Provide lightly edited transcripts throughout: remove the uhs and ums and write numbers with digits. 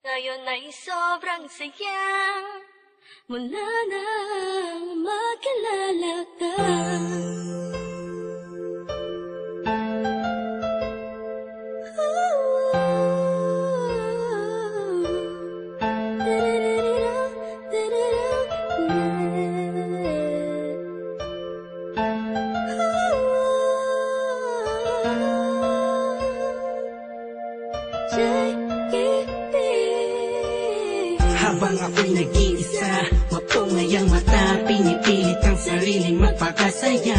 Ngayon ay sobrang saya mula nang makilala ka. Habang ako'y nag-iisa, mapungay ang mata, pinipilit ang sariling magpakasaya.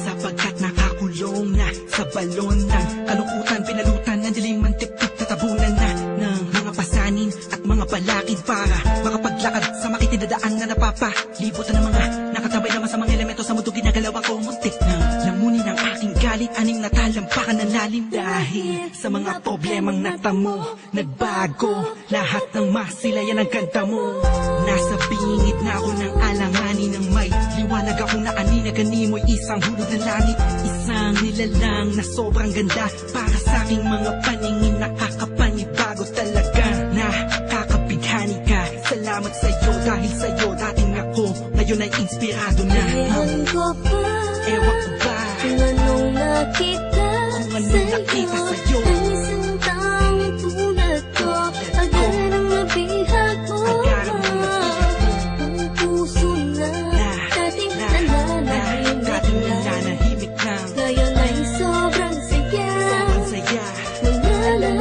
Sapagkat nakakulong na sa balon ng kalungkutan, pinalutan ng dilim ang tip-tip, tatabunan na ng mga pasanin at mga balakid para makapaglakad sa makitidadaan na napapalibutan ng mga nakatambay naman sa mga elemento sa mundo. Ginagalaw ako muntik na lamunin ang aking galit, aning natalampakan ng lalim dahil sa mga problemang natamo. Nagbago lahat ng masilayan ang ganda mo. Nasa bingit na ako ng alanganin ng may liwanag akong naaninagani mo'y isang hulog ng langit. Isang nilalang na sobrang ganda para sa aking mga paningin. Nakakapanibago talaga, nakakabighani ka. Salamat sa'yo dahil sa'yo dating ako, ngayon ay inspirado na. Ewan ko ba, Ewan ko ba kung anong nakita sa'yo, ang isang taong tulad ko. Agad ang nabihag mo, ang puso na dating nananahimik na. Ngayon ay sobrang saya mula nang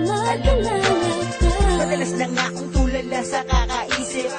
makilala ka. Madalas na nga akong tulala sa kakaisip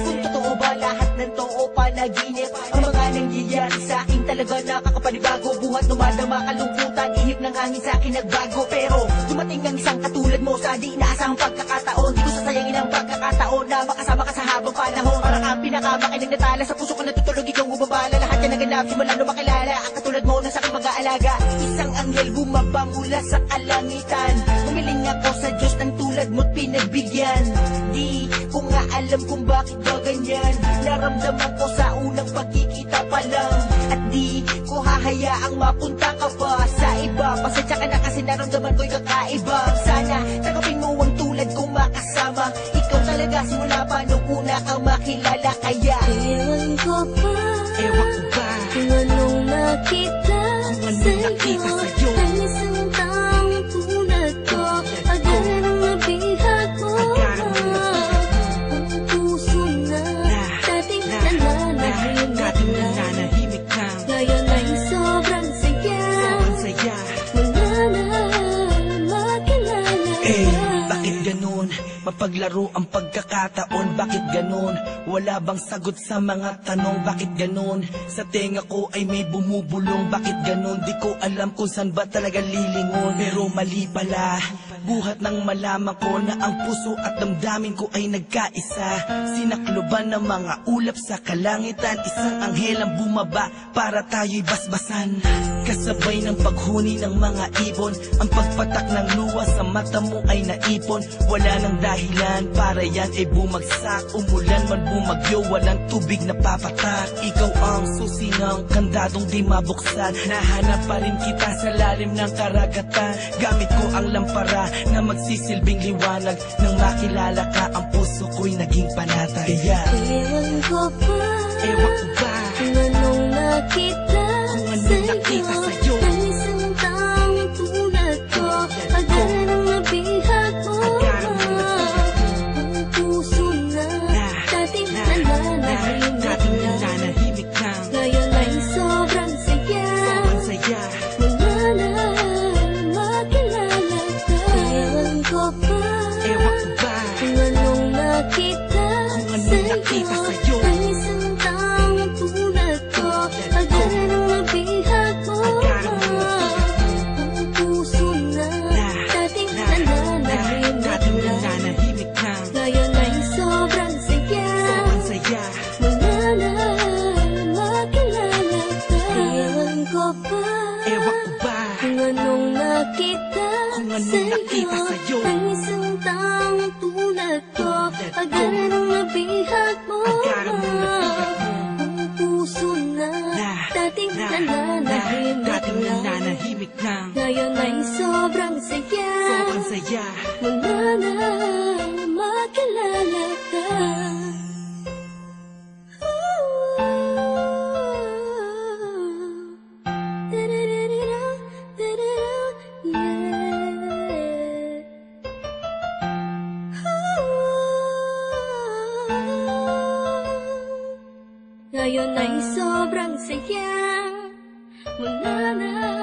kung totoo ba lahat ng to o panaginip. Ang mga nangyayari sa akin talaga nakakapanibago. Buhat numadama kalungkutan, ihip ng hangin sa akin nagbago. Pero dumating ang isang katulad mo sa di inaasahang pagkakataon. Di ko sasayangin ang pagkakataon na makasama ka sa habang panahon. Parang ang pinakamakinig na tala sa puso ko natutulog, ikaw bumabala. Lahat yan naganap simula nung makilala ang katulad mo na sa aking mag-aalaga. Isang anghel bumaba mula sa kalangitan. Humiling ako sa Diyos ng tulad mo't pinagbigyan. Di ko nga alam kung bakit ba ganyan. Naramdaman ko sa unang pagkikita pa lang. At di ko hahayaang mapunta ka pa sa iba. Pasensya ka na kasi naramdaman ko'y kakaiba. Sana tanggapin mo ang tulad kong makasama. Ikaw talaga simula pa nung una kang makilala. Kaya Ewan ko ba, Ewan ko ba kung anong nakita sa'yo, ang isang taong tulad ko. Agad ang nabihag mo, ang puso na dating nananahimik na. Ngayon ay sobrang saya mula nang makilala ka. Bakit ganun? Mapaglaro ang pagkakataon. Bakit ganun? Wala bang sagot sa mga tanong? Bakit ganun? Sa tenga ko ay may bumubulong. Bakit ganun? Di ko alam kung saan ba talaga lilingon. Pero mali pala, buhat nang malaman ko na ang puso at damdamin ko ay nagkaisa. Sinakloban ng mga ulap sa kalangitan. Isang anghel ang bumaba para tayo'y basbasan. Kasabay ng paghuni ng mga ibon, ang pagpatak ng luha sa mata mo ay naipon. Wala nang dahilan para yan ay bumagsak. Umulan man bumagyo, walang tubig na papatak. Ikaw ang susi ng kandadong di mabuksan. Nahanap pa rin kita sa lalim ng karagatan. Gamit ko ang lampara na magsisilbing liwanag. Nang makilala ka, ang puso ko'y naging panatag. Kaya Ewan ko ba, Ewan ko ba kung anong nakita sa'yo, ang isang taong tulad ko. Agad ang nabihag mo, ang puso na dating nananahimik na. Ngayon ay sobrang saya mula nang makilala ka. Ewan ko ba, Ewan ko ba kung anong nakita sa'yo, ang isang taong tulad ko. Agad ang nabihag mo, ang puso na dating nananahimik na. Ngayon ay sobrang saya mula nang makilala ka. Ewan ko ba, Ewan ko ba kung anong nakita sa'yo, ang isang taong tulad ko. Agad ang nabihag mo, ang puso na dating nananahimik na. Ngayon ay sobrang saya Sobrang saya mula na Ngayon ay sobrang saya. Wala na